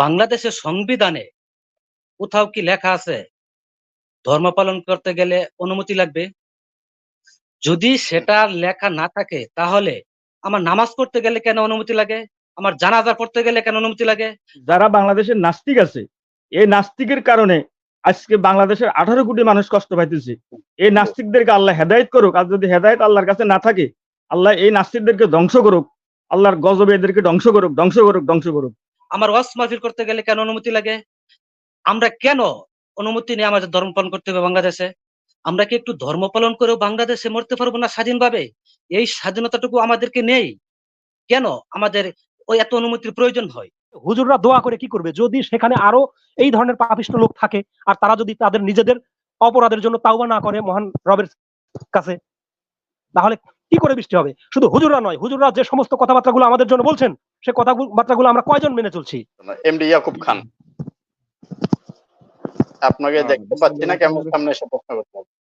বাংলাদেশের সংবিধানে কোথাও কি লেখা আছে ধর্ম পালন করতে গেলে অনুমতি লাগবে? যদি সেটা লেখা না থাকে তাহলে আমার নামাজ পড়তে গেলে কেন অনুমতি লাগে? আমার জানাজা পড়তে গেলে কেন অনুমতি লাগে? যারা বাংলাদেশের নাস্তিক আছে, এই নাস্তিকের কারণে আজকে বাংলাদেশের 18 কোটি মানুষ কষ্ট পাইতেছে। এই নাস্তিকদেরকে আল্লাহ হেদায়েত করুক, আর যদি হেদায়েত আল্লাহর কাছে না থাকে, আল্লাহ এই নাস্তিকদেরকে ধ্বংস করুক, আল্লাহর গজবে এদেরকে ধ্বংস করুক, ধ্বংস করুক, ধ্বংস করুক। আমার ওয়াজ মাহফিল করতে গেলে কেন অনুমতি লাগে? আমরা কেন অনুমতি নিয়ে আমাদের ধর্ম পালন করতে হবে বাংলাদেশে? আমরা কি একটু ধর্ম পালন করেও বাংলাদেশে মরতে পারবো না স্বাধীনভাবে? এই স্বাধীনতাটুকু আমাদেরকে নেই কেন? আমাদের ওই এত অনুমতির প্রয়োজন হয়? হুজুররা দোয়া করে কি করবে যদি সেখানে আরো এই ধরনের পাপিষ্ট লোক থাকে, আর তারা যদি তাদের নিজেদের অপরাধের জন্য তাওবা না করে মহান রবের কাছে, তাহলে কি করে বৃষ্টি হবে? শুধু হুজুররা নয়, হুজুররা যে সমস্ত কথাবার্তাগুলো আমাদের জন্য বলছেন, সে কথাবার্তাগুলো আমরা কয়জন মেনে চলছি? এমডি ইয়াকুব খান, আপনাকে দেখতে পাচ্ছি না, কেমন সামনে এসে প্রশ্ন করতে হবে,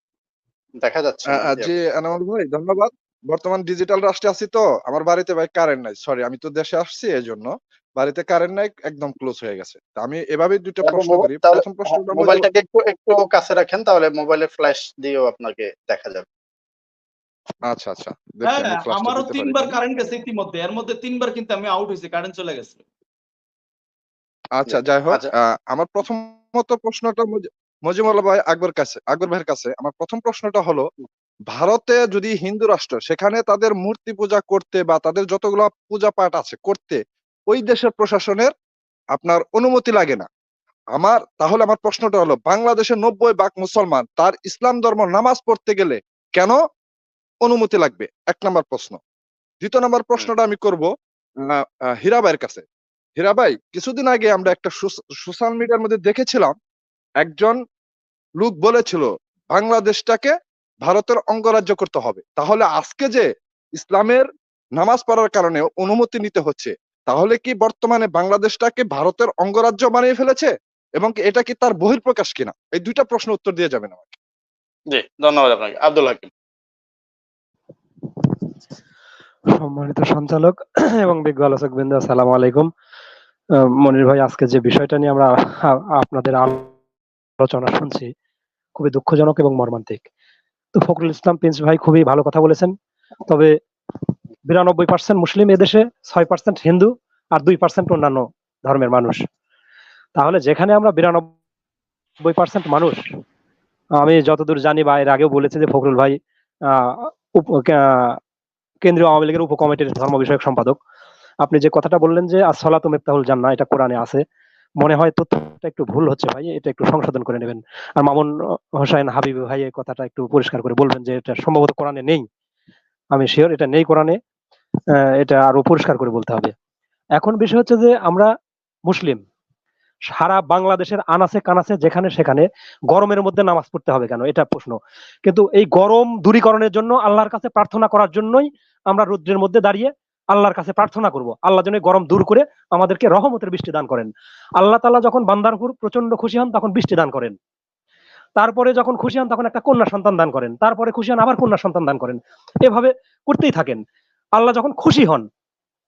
দেখা যাচ্ছে না। জি এনামুল ভাই ধন্যবাদ। বর্তমান ডিজিটাল রাষ্ট্রে আছি তো, আমার বাড়িতে ভাই কারেন্ট নাই, সরি আমি তো দেশে আসছি, এই জন্য বাড়িতে কারেন্ট নাই, একদম ক্লোজ হয়ে গেছে। তা আমি এভাবেই দুইটা প্রশ্ন করি। প্রথম প্রশ্নটা মোবাইলটাকে একটু একটু কাছে রাখেন, তাহলে মোবাইলে ফ্ল্যাশ দিয়েও আপনাকে দেখা যাবে। আচ্ছা আচ্ছা, দেখি আমি ফ্ল্যাশটা আমারও দিতে পারি 3 বার কিনা। কারেন্ট গেছে ইতিমধ্যে, এর মধ্যে 3 বার কিন্তু আমি আউট হইছি, কারেন্ট চলে গেছে। আচ্ছা যাই হোক, আচ্ছা। আমার প্রথমত প্রশ্নটা মজিবুল ভাই আকবর ভাইয়ের কাছে আমার প্রথম প্রশ্নটা হলো, ভারতে যদি হিন্দু রাষ্ট্র, সেখানে তাদের মূর্তি পূজা করতে বা তাদের যতগুলো পূজা পাঠ আছে করতে ওই দেশের প্রশাসনের আপনার অনুমতি লাগে না। তাহলে আমার প্রশ্নটা হলো, বাংলাদেশের 90% মুসলমান, তার ইসলাম ধর্ম নামাজ পড়তে গেলে কেন অনুমতি লাগবে? 1 নম্বর প্রশ্ন। 2 নম্বর প্রশ্নটা আমি করব হীরা ভাইয়ের কাছে। হীরা ভাই, কিছুদিন আগে আমরা একটা সোশ্যাল মিডিয়ার মধ্যে দেখেছিলাম, একজন লোক বলেছিল বাংলাদেশটাকে ভারতের অঙ্গরাজ্য করতে হবে। তাহলে আজকে যে ইসলামের নামাজ পড়ার কারণে অনুমতি নিতে হচ্ছে, তাহলে কি বর্তমানে বাংলাদেশটাকে ভারতের অঙ্গরাজ্য বানিয়ে ফেলেছে, এবং এটা কি তার বহিঃপ্রকাশ কিনা? এই দুইটা প্রশ্ন উত্তর দিয়ে যাবেন আমাকে। জি ধন্যবাদ আপনাকে। আব্দুল হাকিম। সম্মানিত সঞ্চালক এবং বিজ্ঞ আলোচক বৃন্দ, আসসালামু আলাইকুম। মনির ভাই, আজকে যে বিষয়টা নিয়ে আমরা আপনাদের আলোচনা শুনছি খুবই দুঃখজনক এবং মর্মান্তিক। তো ফখরুল ইসলাম প্রিন্স ভাই খুবই ভালো কথা বলেছেন। তবে 92% মুসলিম এদেশে, 6% হিন্দু, আর 2% অন্যান্য ধর্মের মানুষ। তাহলে যেখানে আমরা 92% মানুষ, আমি যতদূর জানি বা এর আগেও বলেছি যে ফখরুল ভাই কেন্দ্রীয় আওয়ামী লীগের উপকমিটির ধর্ম বিষয়ক সম্পাদক। আপনি যে কথাটা বললেন যে আসসালাতু মিফতাহুল জান্নাহ, এটা কোরআনে আছে, মনে হয় তথ্যটা একটু ভুল হচ্ছে ভাই, এটা একটু সংশোধন করে নেবেন। আর মামুন হোসেন হাবিব ভাই এই কথাটা একটু পরিষ্কার করে বলবেন যে এটা সম্ভবত কোরআনে নেই। আমি শিওর এটা নেই কোরআনে, এটা আরো পরিষ্কার করে বলতে হবে। এখন বিষয় হচ্ছে যে আমরা মুসলিম, সারা বাংলাদেশের আনাচে কানাচে যেখানে সেখানে গরমের মধ্যে নামাজ পড়তে হবে কেন, এটা প্রশ্ন। কিন্তু এই গরম দূরীকরণের জন্য আল্লাহর কাছে প্রার্থনা করার জন্যই আমরা রৌদ্রের মধ্যে দাঁড়িয়ে আল্লাহর কাছে প্রার্থনা করব, আল্লাহ যেন গরম দূর করে আমাদেরকে রহমতের বৃষ্টি দান করেন। আল্লাহ তাআলা যখন বান্দার উপর প্রচন্ড খুশি হন তখন বৃষ্টি দান করেন, তারপরে যখন খুশি হন তখন একটা কন্যা সন্তান দান করেন, তারপরে খুশি হন আবার কন্যা সন্তান দান করেন, এভাবে করতেই থাকেন। আল্লাহ যখন খুশি হন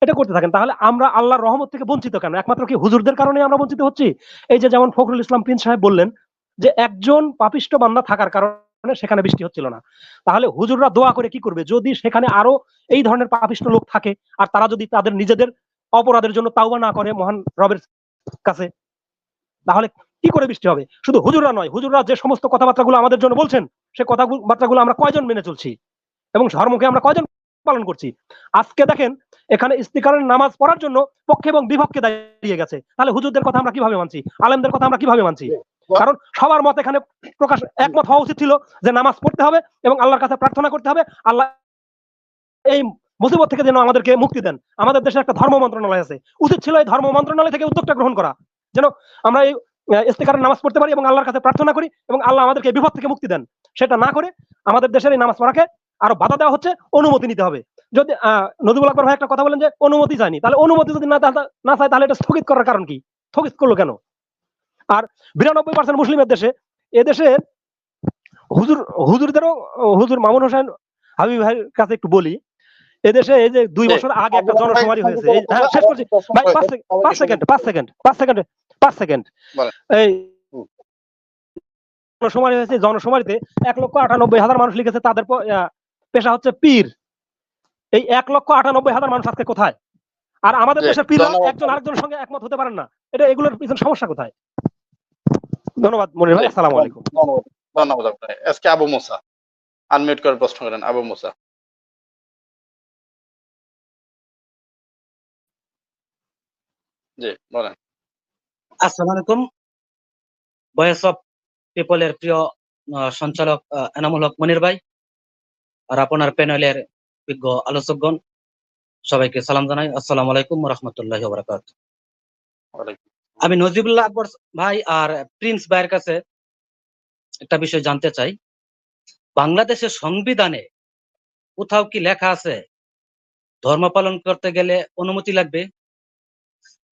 এটা করতে থাকেন। তাহলে আমরা আল্লাহর রহমত থেকে বঞ্চিত কেন? একমাত্র কি হুজুরদের কারণে আমরা বঞ্চিত হচ্ছি? এই যে যেমন ফখরুল ইসলাম প্রিন্স সাহেব বললেন যে একজন পাপিষ্ট বান্দা থাকার কারণে সেখানে বৃষ্টি হচ্ছিল না। তাহলে হুজুররা দোয়া করে কি করবে যদি সেখানে আরো এই ধরনের পাপিষ্ট লোক থাকে, আর তারা যদি তাদের নিজেদের অপরাধের জন্য তাওবা না করে মহান রবের কাছে, তাহলে কি করে বৃষ্টি হবে? শুধু হুজুররা নয়, হুজুররা যে সমস্ত কথাবার্তাগুলো আমাদের জন্য বলছেন, সে কথাবার্তাগুলো আমরা কয়জন মেনে চলছি এবং ধর্মকে আমরা কয়জন পালন করছি? আজকে দেখেন এখানে ইস্তিকারের নামাজ পড়ার জন্য পক্ষে এবং বিপক্ষে দাঁড়িয়ে গেছে। তাহলে হুজুরদের কথা আমরা কিভাবে মানছি? আলেমদের কথা আমরা কিভাবে মানছি? কারণ সবার মত এখানে প্রকাশ একমত হওয়া উচিত ছিল যে নামাজ পড়তে হবে এবং আল্লাহর কাছে প্রার্থনা করতে হবে, আল্লাহ এই মুসিবত থেকে যেন আমাদেরকে মুক্তি দেন। আমাদের দেশে একটা ধর্ম মন্ত্রণালয় আছে, উচিত ছিল এই ধর্ম মন্ত্রণালয় থেকে উদ্যোগটা গ্রহণ করা, যেন আমরা এই ইস্তিকারের নামাজ পড়তে পারি এবং আল্লাহর কাছে প্রার্থনা করি এবং আল্লাহ আমাদেরকে বিপদ থেকে মুক্তি দেন। সেটা না করে আমাদের দেশের এই নামাজ পড়াকে আরো বাধা দেওয়া হচ্ছে, অনুমতি নিতে হবে। যদি নজরুল আকবর ভাই একটা কথা বলেন যে অনুমতি চায়নি, তাহলে অনুমতি যদি না চায় তাহলে এটা স্থগিত করার কারণ কি? স্থগিত করলো কেন? আর 92% মুসলিমের দেশে, এদেশে হুজুরদেরও, হুজুর মামুন হোসেন হাবিব ভাইয়ের কাছে একটু বলি, এদেশে এই যে 2 জি, বছর আগে একটা আবু ভাই জনশুমারি হয়েছে, সংক্ষেপে হ্যাঁ, শেষ করছি প্রশ্ন ভাই, করেছে, সবাইকে 5 সুযোগ সেকেন্ড, দিন। 5 সেকেন্ড। বলেন। এই হুম। জনশুমারি হয়েছে, জনশুমারিতে 1,98,000 মানুষ লিখেছে তাদের পেশা হচ্ছে পীর। এই 1,98,000 মানুষ আজকে কোথায়? আর আমাদের জি, দেশের পীররা ধন্যবাদ। একজন আরেকজনের সঙ্গে একমত হতে পারেন না। এগুলোর পিছনে সমস্যা কোথায়? ধন্যবাদ মনির জি, ভাই, আসসালামু আলাইকুম। ধন্যবাদ। ধন্যবাদ আপনাকে। আজকে আবু মুসা আনমিউট করে প্রশ্ন করেন। আবু মুসা। জি, বলেন। আসসালামু আলাইকুম। ভয়েস অফ পিপলের প্রিয় সঞ্চালক এনামুল হক মনির ভাই, আর আপনার প্যানেলের বিজ্ঞ আলোচকগণ, সবাইকে সালাম জানাই। আসসালামু আলাইকুম ওয়া রাহমাতুল্লাহি ওয়া বারাকাতুহু। ওয়ালাইকুম। আমি নজিবুল্লাহ আকবর ভাই আর প্রিন্স ভাইয়ের কাছে একটা বিষয় জানতে চাই। বাংলাদেশের সংবিধানে কোথাও কি লেখা আছে ধর্ম পালন করতে গেলে অনুমতি লাগবে?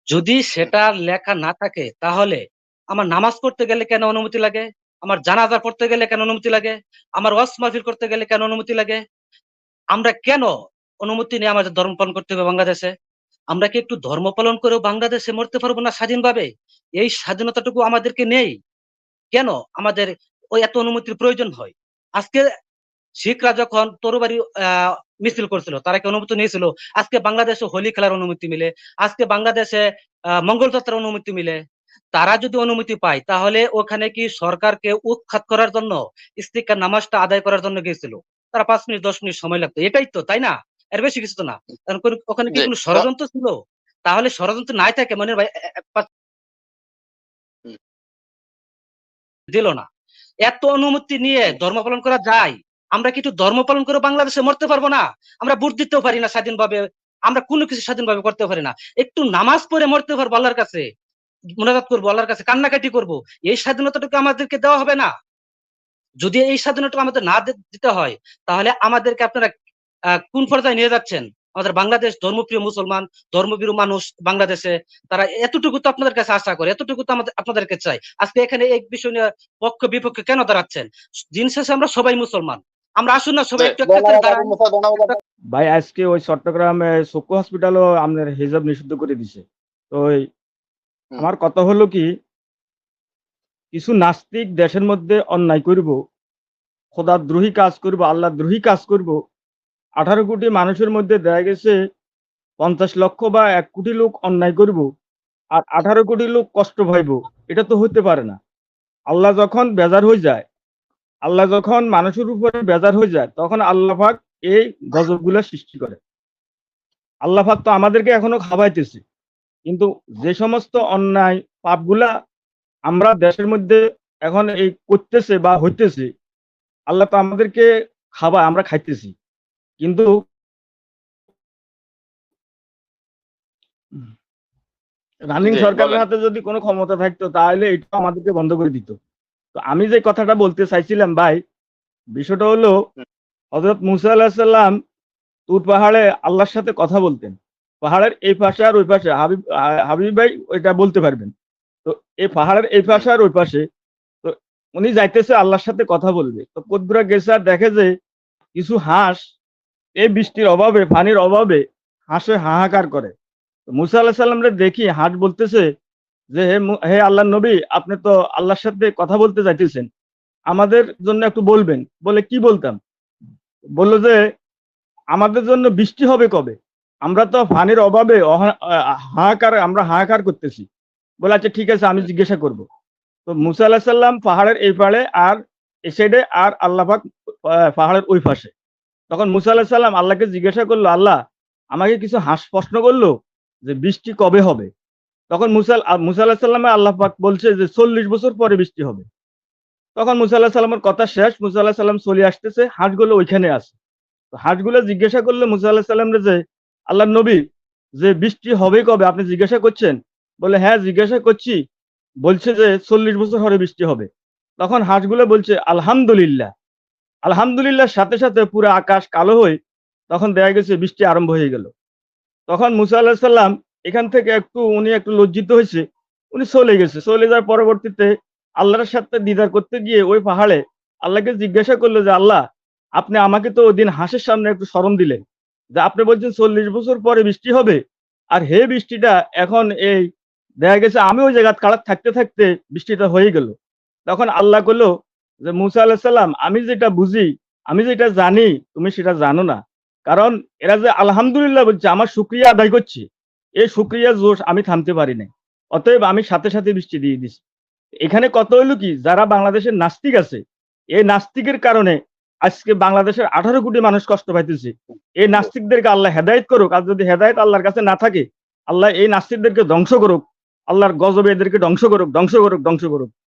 যদি সেটা লেখা না থাকে তাহলে আমার নামাজ পড়তে গেলে কেন অনুমতি লাগে? আমার জানাজা পড়তে গেলে কেন অনুমতি লাগে? আমার ওয়াজ মাহফিল করতে গেলে কেন অনুমতি লাগে? আমরা কেন অনুমতি নিয়ে আমাদের ধর্ম পালন করতে হবে বাংলাদেশে? আমরা কি একটু ধর্ম পালন করেও বাংলাদেশে মরতে পারবো না স্বাধীনভাবে? এই স্বাধীনতাটুকু আমাদেরকে নেই কেন? আমাদের ওই এত অনুমতির প্রয়োজন হয়? আজকে শিখরা যখন তরবারি মিছিল করছিল, তারা কি অনুমতি নিয়েছিল? আজকে বাংলাদেশে হোলি খেলার অনুমতি মিলে, আজকে বাংলাদেশে মঙ্গল যাত্রার অনুমতি মিলে। তারা যদি অনুমতি পায় তাহলে ওখানে কি সরকারকে উৎখাত করার জন্য ইস্তিকার নামাজটা আদায় করার জন্য গিয়েছিল? তারা 5 মিনিট 10 মিনিট সময় লাগতো, এটাই তো, তাই না? এর বেশি কিছু তো না। কারণ ওখানে কি জি, কোনো ষড়যন্ত্র ছিল? তাহলে ষড়যন্ত্র নাই থাকে মনির ভাই হুম, দিল না। এত অনুমতি নিয়ে ধর্ম পালন করা যায়? আমরা কি একটু ধর্ম পালন করে বাংলাদেশে মরতে পারবো না? আমরা ভোট দিতেও পারি না স্বাধীনভাবে, আমরা কোনো কিছু স্বাধীনভাবে করতে পারি না। একটু নামাজ পড়ে মরতে পারবো আল্লাহর কাছে, মুনাজাত করবো আল্লাহর কাছে, কান্নাকাটি করবো। এই স্বাধীনতাটুকু আমাদেরকে দেওয়া হবে না? যদি এই স্বাধীনতা আমাদের না দিতে হয় তাহলে আমাদেরকে আপনারা কোন পর্যায়ে নিয়ে যাচ্ছেন? আমাদের বাংলাদেশ ধর্মপ্রিয় মুসলমান, ধর্মপ্রিয় মানুষ বাংলাদেশে, তারা এতটুকু তো আপনাদের কাছে আশা করে, এতটুকু তো আপনাদেরকে চাই। আজকে এখানে এই বিষয় নিয়ে পক্ষ বিপক্ষে কেন দাঁড়াচ্ছেন? দিন শেষে আমরা সবাই মুসলমান। আমরা আসুন না সবাই জি, একটু একটা করে ধন্যবাদ আবু দাঁড়াই। মুসা, ধন্যবাদ। ভাই আজকে ওই চট্টগ্রামে চক্ষু হসপিটালও আপনার হিজাব নিষিদ্ধ করে দিছে। তো হুম, আমার কথা হলো কি, কিছু নাস্তিক দেশের মধ্যে অন্যায় করব, খোদাদ্রোহী কাজ করব, আল্লাহদ্রোহী কাজ করব। 18 কোটি মানুষের মধ্যে দেখা গেছে 50 লক্ষ বা 1 কোটি লোক অন্যায় করব, আর 18 কোটি লোক কষ্ট পাইব। এটা তো হতে পারে না। আল্লাহ যখন বেজার হয়ে যায়, আল্লাহ যখন মানুষের উপরে বেজার হয়ে যায়, তখন আল্লাহ পাক এই গজবগুলা সৃষ্টি করে। আল্লাহ পাক তো আমাদেরকে এখনো খাওয়াইতেছে, কিন্তু যে সমস্ত অন্যায় পাপগুলা আমরা দেশের মধ্যে এখন এই করতেছে বা হইতেছে, আল্লাহ তো আমাদেরকে খাওয়ায়, আমরা খাইতেছি। কিন্তু রানিং জি, সরকারের বলেন। হাতে যদি কোনো ক্ষমতা থাকতো তাহলে এটা আমাদেরকে বন্ধ করে দিত। তো আমি যে কথাটা বলতে চাইছিলাম ভাই, বিষয়টা হলো হুম, হযরত মুসা আলাইহিস সালাম তুর পাহাড়ে আল্লাহর সাথে কথা বলতেন। পাহাড়ের এই পাশে আর ওই পাশে হাবিব ভাই ওইটা বলতে পারবেন। তো এই পাহাড়ের এই হুম, পাশে আর ওই পাশে, তো উনি যাইতেছে আল্লাহর সাথে কথা বলবে। তো কতদূর গেছে আর দেখে যে কিছু হাঁস এই বৃষ্টির অভাবে, পানির অভাবে হাঁসে হাহাকার করে। তো মুসা আলাইহিস সালামরে দেখি হাঁস বলতেছে যে, হে আল্লাহর নবী, আপনি তো আল্লাহর সাথে কথা বলতে যাইতেছেন, আমাদের জন্য একটু বলবেন। বলে কি বলতাম? বলল যে আমাদের জন্য বৃষ্টি হবে কবে? আমরা তো পানির অভাবে আমরা হাহাকার করতেছি। বলে আচ্ছা ঠিক আছে, আমি জিজ্ঞাসা করব। তো মুসা আলাইহিস সালাম পাহাড়ের এই পাড়ে আর এই সাইডে, আর আল্লাহ পাক পাহাড়ের ওই পাশে। তখন মুসা আলাইহিস সালাম আল্লাহকে জিজ্ঞাসা করলো, আল্লাহ আমাকে কিছু হাঁস প্রশ্ন করলো যে বৃষ্টি কবে হবে? তখন মুসা আলাইহিস সালামকে আল্লাহ পাক বলছে যে 40 বছর পরে বৃষ্টি হবে। তখন মুসা আলাইহিস সালামের কথা শেষ, মুসা আলাইহিস সালাম চলে আসতেছে, হাঁসগুলো ওইখানে আছে। তো হাঁসগুলো জিজ্ঞাসা করলো মুসা আলাহিসাল্লামরে যে, আল্লাহর নবী, যে বৃষ্টি হবে কবে আপনি জিজ্ঞাসা করছেন? বলে হ্যাঁ জিজ্ঞাসা করছি, বলছে যে 40 বছর পরে বৃষ্টি হবে। তখন হাঁসগুলো বলছে আলহামদুলিল্লাহ। আলহামদুলিল্লাহর সাথে সাথে পুরো আকাশ কালো হয়ে তখন দেখা গেছে বৃষ্টি আরম্ভ হয়ে গেল। তখন মুসা আলাহিসাল্লাম সাল্লাম এখান থেকে উনি একটু লজ্জিত হয়েছে, উনি চলে গেছে। চলে যাওয়ার পরবর্তীতে আল্লাহর সাথে দিদার করতে গিয়ে ওই পাহাড়ে আল্লাহকে জিজ্ঞাসা করলো যে, আল্লাহ আপনি আমাকে তো ওই দিন হাঁসের সামনে একটু শরম দিলেন, যে আপনি বলছেন 40 বছর পরে বৃষ্টি হবে, আর হে বৃষ্টিটা এখন এই দেখা গেছে আমি ওই জায়গা কাড়াত থাকতে থাকতে বৃষ্টিটা হয়ে গেল। তখন আল্লাহ কইলো যে মুসা আলাইহিস সালাম, আমি যেটা বুঝি, আমি যেটা জানি তুমি সেটা জানো না। কারণ এরা যে আলহামদুলিল্লাহ বলছে, আমার শুকরিয়া আদায় করছে, এই শুকরিয়া জোশ আমি থামতে পারি নাই। অতএব আমি সাথে সাথে বৃষ্টি দিয়ে দিছি। এখানে কত হইলো কি, যারা বাংলাদেশের নাস্তিক আছে, এই নাস্তিকের কারণে আজকে বাংলাদেশের 18 কোটি মানুষ কষ্ট পাইতেছে। এই নাস্তিকদেরকে আল্লাহ হেদায়েত করুক, আর যদি হেদায়েত আল্লাহর কাছে না থাকে, আল্লাহ এই নাস্তিকদেরকে ধ্বংস করুক, আল্লাহর গজবে এদেরকে ধ্বংস করুক, ধ্বংস করুক, ধ্বংস করুক।